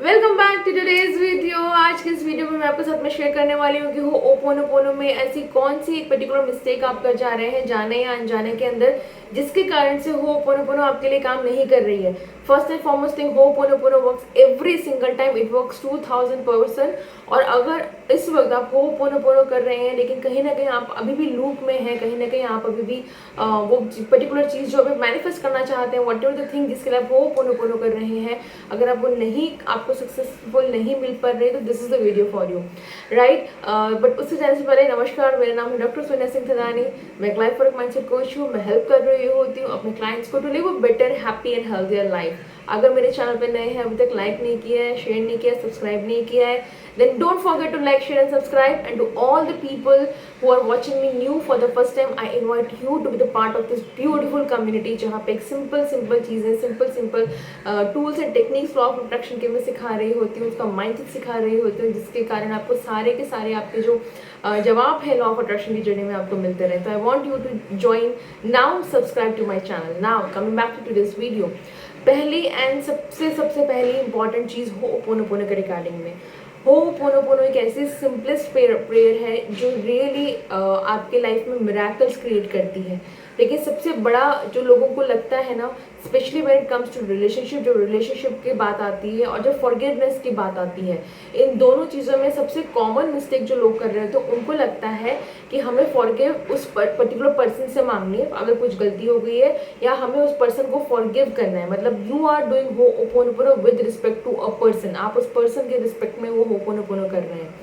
Welcome back to today's video. आज के इस वीडियो में मैं आपके साथ में शेयर करने वाली हूँ कि होपोनोपोनो में ऐसी कौन सी एक पर्टिकुलर मिस्टेक आप कर जा रहे हैं जाने या अनजाने के अंदर, जिसके कारण से होपोनोपोनो आपके लिए काम नहीं कर रही है। First and foremost thing, ho'oponopono works every single time, it works 2000%। और अगर इस वक्त आप होपोनोपोनो कर रहे हैं लेकिन कहीं ना कहीं आप अभी भी लूप में हैं, कहीं ना कहीं आप अभी भी वो पर्टिकुलर चीज़ जो आप मैनिफेस्ट करना चाहते हैं, व्हाट एवर द थिंग जिसके लिए आप होपोनोपोनो कर रहे हैं, अगर आप वो नहीं, आपको सक्सेसफुल नहीं मिल पा रहे, तो this is the video for you, right. But उससे जाने से पहले नमस्कार, मेरा नाम है डॉक्टर सोनिया सिंह थदानी। मैं एक लाइफ वर्क माइंडसेट कोच हूँ। मैं हेल्प कर रही होती हूँ अपने क्लाइंट्स को to live a better, happy and healthier life. अगर मेरे चैनल पे नए हैं, अभी तक लाइक नहीं किया है, शेयर नहीं किया, सब्सक्राइब नहीं किया है, then don't forget to like, share and subscribe. And to all the people who are watching me new for the first time, I invite you to be the part of this beautiful community जहाँ पे एक simple चीज़ें, simple tools and techniques law of attraction के मैं सिखा रही होती हूँ, उसका mindset सिखा रही होती हूँ, जिसके कारण आपको सारे के सारे आपके जो जवाब है लॉ ऑफ अट्रैक्शन की जर्नी में आपको मिलते रहे। तो I want you to join now, subscribe to my channel now. Coming back to this video, पहली एंड सबसे पहली इंपॉर्टेंट चीज़ होपोनोपोनो के रिगार्डिंग में, होपोनोपोनो एक ऐसी सिंपलेस्ट प्रेयर है जो रियली आपके लाइफ में मिरेकल्स क्रिएट करती है। लेकिन सबसे बड़ा जो लोगों को लगता है ना, specially when it comes to relationship, जो रिलेशनशिप की बात आती है और जो फॉरगिवनेस की बात आती है, इन दोनों चीज़ों में सबसे कॉमन मिस्टेक जो लोग कर रहे हैं, तो उनको लगता है कि हमें फॉरगिव उस पर्टिकुलर पर्सन से मांगनी है अगर कुछ गलती हो गई है, या हमें उस पर्सन को फॉरगिव करना है। मतलब you are doing ho'oponopono with respect to a person, आप उस पर्सन के रिस्पेक्ट में वो होपोनोपोनो कर रहे हैं।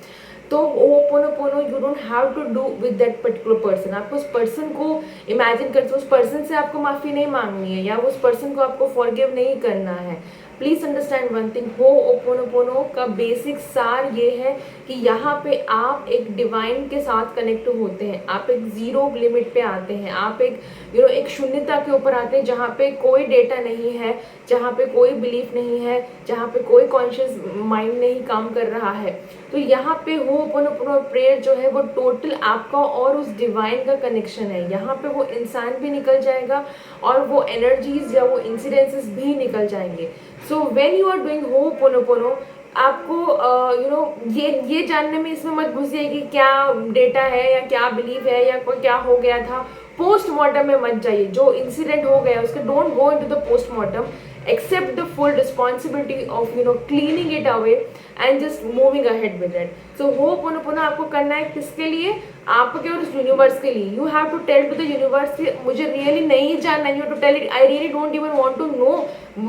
तो ho'oponopono you don't have to do with that particular person. आपको उस पर्सन को इमेजिन कर, उस पर्सन से आपको माफ़ी नहीं मांगनी है या उस पर्सन को आपको फॉरगिव नहीं करना है। Please understand one thing, ho'oponopono का बेसिक सार ये है कि यहाँ पे आप एक डिवाइन के साथ कनेक्ट होते हैं, आप एक जीरो लिमिट पे आते हैं, आप एक एक शून्यता के ऊपर आते हैं जहाँ पे कोई डेटा नहीं है, जहाँ पे कोई बिलीफ नहीं है, जहाँ पे कोई कॉन्शियस माइंड नहीं काम कर रहा है। तो यहाँ पे होपोनोपोनो प्रेयर जो है वो टोटल आपका और उस डिवाइन का कनेक्शन है। यहाँ पे वो इंसान भी निकल जाएगा और वो एनर्जीज या वो इंसिडेंसेस भी निकल जाएंगे। So when you are doing ho'oponopono, आपको ये जानने में इसमें मत घुसिए कि क्या डेटा है या क्या बिलीफ है या कोई क्या हो गया था। पोस्टमार्टम में मत जाइए, जो इंसिडेंट हो गया उसके don't go into the postmortem, accept the full responsibility of cleaning it away and just moving ahead with it. So ho'oponopono आपको करना है किसके लिए? आपके और उस यूनिवर्स के लिए। You have to tell to the universe कि मुझे रियली नहीं जानना, you have to tell it I really don't even want to know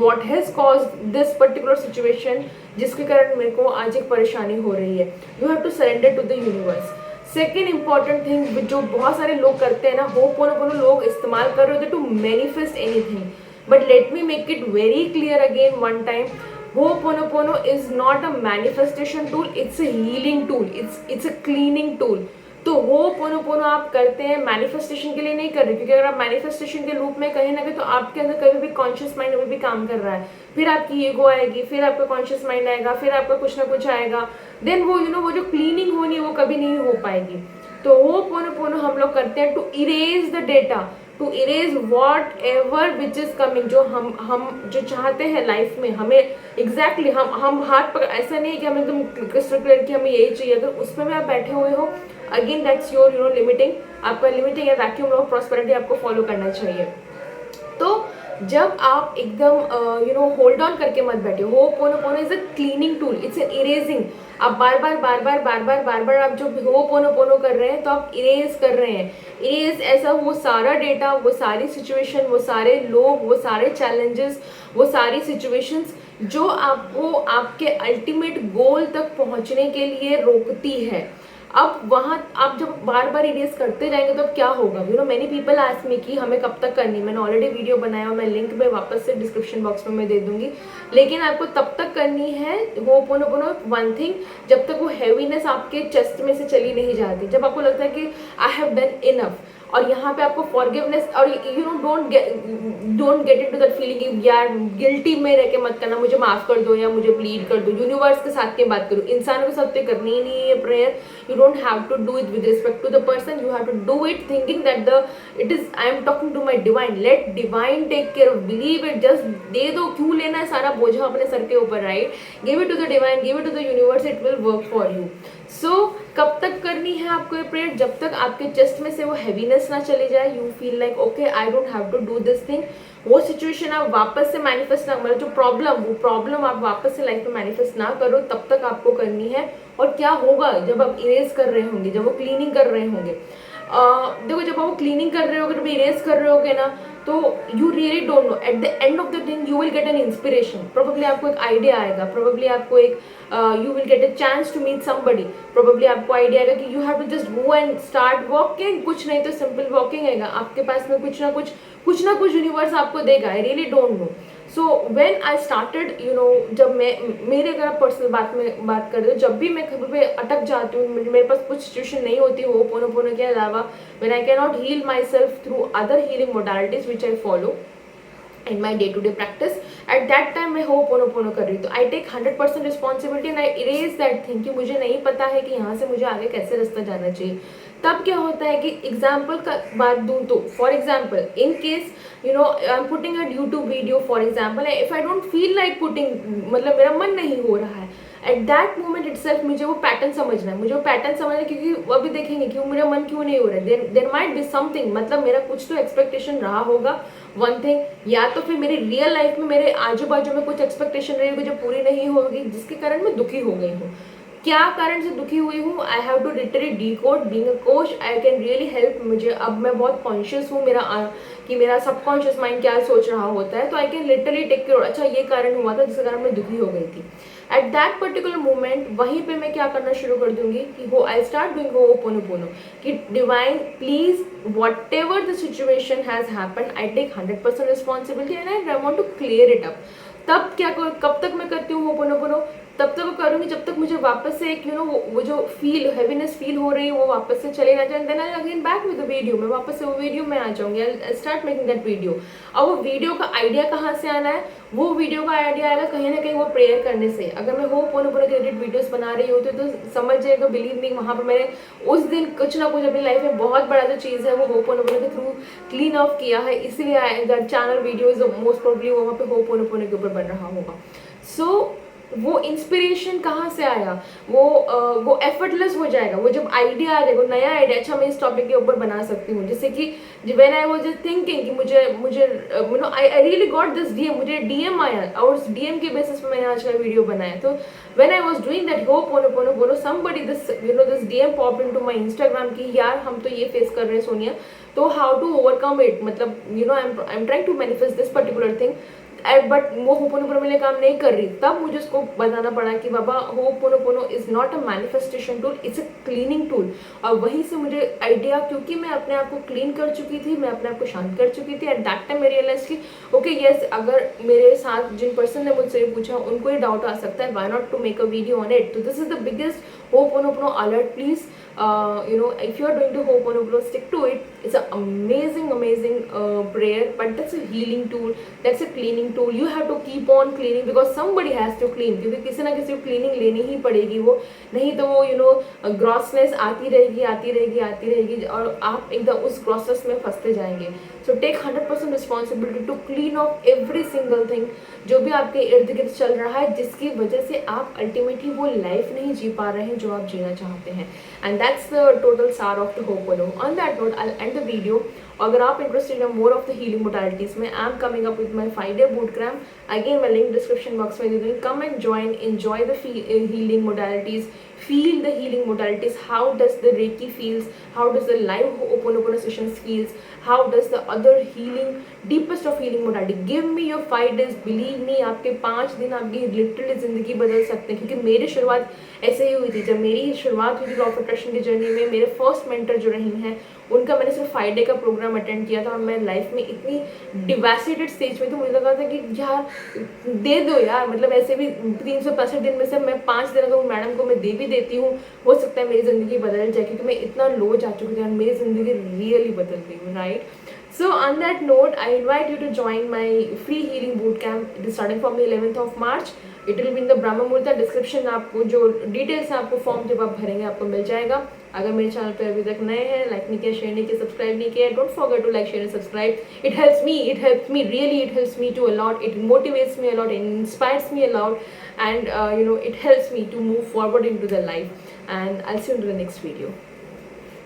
what has caused this particular situation जिसके कारण मेरे को आज एक परेशानी हो रही है। You have to surrender to the universe. Second important thing जो बहुत सारे लोग करते हैं ना, होपोनोपोनो लोग इस्तेमाल कर रहे होते to manifest anything. But let me make it very clear again one time, Ho'oponopono is not a manifestation tool, it's a healing tool, it's a cleaning tool. तो Ho'oponopono आप करते हैं मैनिफेस्टेशन के लिए नहीं कर रहे, क्योंकि अगर आप मैनिफेस्टेशन के लूप में कहीं ना कहीं, तो आपके अंदर कभी भी कॉन्शियस माइंड अभी भी काम कर रहा है, फिर आपकी ईगो आएगी, फिर आपका कॉन्शियस माइंड आएगा, फिर आपका कुछ ना कुछ आएगा, देन वो वो जो क्लीनिंग होनी है वो कभी नहीं हो पाएगी। तो Ho'oponopono हम लोग करते हैं to erase the data, to erase whatever which is coming. जो हम जो चाहते हैं लाइफ में, हमें एग्जैक्टली हम हाथ पकड़, ऐसा नहीं है कि हमें एकदम क्रिस्टल क्लियर कि हमें यही चाहिए। अगर उसमें में आप बैठे हुए हो, अगेन दैट्स योर लिमिटिंग, आपका लिमिटिंग या वैक्यूम ऑफ प्रॉस्पेरिटी आपको फॉलो करना चाहिए। तो जब आप एकदम होल्ड ऑन करके मत बैठे, ho'oponopono is a cleaning tool, it's an erasing. आप बार बार आप जो होपोनोपोनो कर रहे हैं, तो आप इरेज कर रहे हैं। इरेज ऐसा वो सारा डेटा, वो सारी सिचुएशन, वो सारे लोग, वो सारे चैलेंजेस, वो सारी सिचुएशंस जो आपको आपके अल्टीमेट गोल तक पहुंचने के लिए रोकती है। अब वहाँ आप जब बार बार इरेज करते जाएंगे तो अब क्या होगा? मैनी पीपल आस्क मी कि हमें कब तक करनी। मैंने ऑलरेडी वीडियो बनाया, मैं लिंक में वापस से डिस्क्रिप्शन बॉक्स में मैं दे दूंगी। लेकिन आपको तब तक करनी है होपोनोपोनो वन थिंग, जब तक वो हैवीनेस आपके चेस्ट में से चली नहीं जाती, जब आपको लगता है कि आई हैव डन इनफ। और यहाँ पे आपको फॉरगिवनेस और you know don't get into that feeling यार गिल्टी में रह के मत करना, मुझे माफ कर दो या मुझे प्लीड कर दो। यूनिवर्स के साथ की बात करूँ, इंसानों के साथ तो करनी ही नहीं है prayer. You don't have to do it with respect to the person, you have to do it thinking that the it is I am talking to my divine, let divine take care of, believe it, just दे दो, क्यों लेना है सारा बोझा अपने सर के ऊपर, right? Give it to the divine, give it to the universe, it will work for you. So कब तक करनी है आपको ये प्रेयर? जब तक आपके चेस्ट में से वो हैवीनेस ना चली जाए, you feel like okay I don't have to do this thing, वो सिचुएशन आप वापस से मैनिफेस्ट ना, मतलब जो वो प्रॉब्लम आप वापस से लाइफ में मैनिफेस्ट ना करो, तब तक आपको करनी है। और क्या होगा जब आप इरेज कर रहे होंगे, जब वो क्लीनिंग कर रहे होंगे, देखो जब आप क्लीनिंग कर रहे होगे, जब इरेज कर रहे होगे ना, तो you really don't know, at the end of the thing you will get an inspiration, probably आपको एक आइडिया आएगा, प्रोबेबली आपको एक you will get a chance to meet somebody, probably आपको आइडिया आएगा कि you have to just go and start walking, कुछ नहीं तो सिंपल वॉकिंग आएगा आपके पास में, कुछ ना कुछ यूनिवर्स आपको देगा, I really don't no. So when I started you know, जब मैं मेरे अगर आप पर्सनल बात कर रहे हो, जब भी मैं कहीं पे अटक जाती हूँ, मेरे पास कुछ सिचुएशन नहीं होती हो होपोनोपोनो के अलावा, when I can not heal myself through other healing modalities which I follow in my day-to-day practice, at that time मैं होपोनोपोनो कर रही हूँ, तो I take 100% responsibility and I erase that thing कि मुझे नहीं पता है कि यहाँ से मुझे आगे कैसे रास्ता जाना चाहिए। तब क्या होता है कि एग्जाम्पल का बात दूँ तो for example in case you know I am putting a YouTube video for example, if I don't feel like putting, मतलब मेरा मन नहीं हो रहा है एट दैट मोमेंट इटसेल्फ, मुझे वो पैटर्न समझना है, क्योंकि अभी देखेंगे क्यों मेरा मन क्यों नहीं हो रहा है, देयर माइट बी समथिंग, मतलब मेरा कुछ तो एक्सपेक्टेशन रहा होगा वन थिंग, या तो फिर मेरी रियल लाइफ में मेरे आजू बाजू में कुछ एक्सपेक्टेशन रही होगी जो पूरी नहीं होगी, जिसके कारण मैं दुखी हो गई हूँ। क्या कारण से दुखी हुई हूँ, I have to literally decode, being a coach I can really help, मुझे अब मैं बहुत कॉन्शियस हूँ कि मेरा सबकॉन्शियस माइंड क्या सोच रहा होता है, तो I can literally take care, अच्छा ये कारण हुआ था जिसके कारण मैं दुखी हो गई थी। एट दैट पर्टिकुलर मोमेंट वहीं पे मैं क्या करना शुरू कर दूंगी कि वो आई स्टार्ट डूइंग होपोनोपोनो कि divine please whatever the situation has happened, I take 100% responsibility and I want to clear it up. तब क्या कब तक मैं करती हूँ होपोनोपोनो? तब तक करूँगी जब तक मुझे वापस से एक यू नो वो जो हैवीनेस फील हो रही है वो वापस से चले ना जाए, then I again back with the video, मैं वापस से वो वीडियो में आ जाऊंगी, I start making that video. अब वो वीडियो का आइडिया कहाँ से आना है? वो वीडियो का आइडिया आएगा कहीं ना कहीं वो प्रेयर करने से। अगर मैं होपोनोपोनो रिलेटेड वीडियोस बना रही होती तो समझ जाएगा, बिलीव मी, वहाँ पर मैंने उस दिन कुछ ना कुछ अपनी लाइफ में बहुत बड़ा जो चीज़ है वो होपोनोपोनो के थ्रू क्लीन ऑफ किया है, इसलिए चैनल वीडियोज मोस्ट प्रोबेबली वहाँ पे होपोनोपोनो के ऊपर बन रहा होगा। सो वो इंस्पिरेशन कहाँ से आया? वो एफर्टलेस हो जाएगा, वो जब आइडिया आ जाएगा, नया आइडिया, अच्छा मैं इस टॉपिक के ऊपर बना सकती हूँ, जैसे कि when I was just thinking कि मुझे you know I really got this DM, मुझे डीएम आया और उस डीएम के बेसिस पे मैंने आज का वीडियो बनाया। तो when I was doing that ho'oponopono somebody this DM pop into my Instagram कि यार हम तो ये फेस कर रहे हैं सोनिया, तो हाउ टू ओवरकम इट, मतलब you know I am trying to manifest this particular thing, but वो होपोनोपोनो मेरे काम नहीं कर रही। तब मुझे उसको बताना पड़ा कि बाबा ho'oponopono is not a manifestation tool, it's a cleaning tool. और वहीं से मुझे आइडिया, क्योंकि मैं अपने आप को क्लीन कर चुकी थी, मैं अपने आप को शांत कर चुकी थी, एट दैट टाइम मैं रियलाइज की ओके यस, अगर मेरे साथ जिन पर्सन ने मुझसे पूछा उनको ये डाउट आ सकता है, why not to make a video on it. तो this is the biggest ho'oponopono alert, please you know, if you are doing the hoponopono, stick to it. It's an amazing prayer, but that's a healing tool, that's a cleaning tool. You have to keep on cleaning because somebody has to clean, क्योंकि किसी ना किसी को cleaning लेनी ही पड़ेगी, वो नहीं तो वो यू नो ग्रॉसनेस आती रहेगी और आप एकदम उस ग्रॉसनेस में फंसते जाएंगे। So take 100% responsibility to clean off every single thing जो भी आपके इर्द गिर्द चल रहा है, जिसकी वजह से आप अल्टीमेटली वो लाइफ नहीं जी पा रहे हैं जो आप जीना चाहते हैं। एंड दैट्स द टोटल सार of the ho'opono. On that note I end the video. अगर आप interested in more of the healing modalities में, I am coming up with my 5-day boot camp. Again मैं link description box में दे दूँगी, come and join, enjoy the healing modalities, feel the healing modalities, how does the Reiki feels, how does the live Ho'oponopono sessions feels, how does the other healing, deepest of healing modality, give me your 5 days, believe me, आपके 5 दिन आपकी literally ज़िंदगी बदल सकते हैं। क्योंकि मेरी शुरुआत ऐसे ही हुई थी, जब मेरी शुरुआत हुई थी लॉ ऑफ अट्रैक्शन की जर्नी में, मेरे फर्स्ट मेंटर जो रही हैं उनका मैंने सिर्फ 5 डे का प्रोग्राम अटेंड किया था और मैं लाइफ में इतनी डिवास्टेटेड स्टेज में थी, मुझे लगा था कि यार दे दो यार, मतलब ऐसे भी 365 दिन में से मैं 5 दिन अगर मैडम को मैं दे भी देती हूँ, हो सकता है मेरी ज़िंदगी बदल जाए, क्योंकि मैं इतना लो जा चुकी थी और मेरी ज़िंदगी रियली बदल गई हूँ, right. So on that note, I invite you to join my free healing boot camp. It is starting from the 11th of March. It will be in the Brahma Muhurta. Description आपको जो details हैं, आपको form जब आप भरेंगे आपको मिल जाएगा. अगर मेरे चैनल पे अभी तक नए हैं, लाइक नहीं किया, शेयर नहीं किया, सब्सक्राइब नहीं किया, don't forget to like, share and subscribe. It helps me really. It helps me to a lot. It motivates me a lot. It inspires me a lot, and it helps me to move forward into the life. And I'll see you in the next video.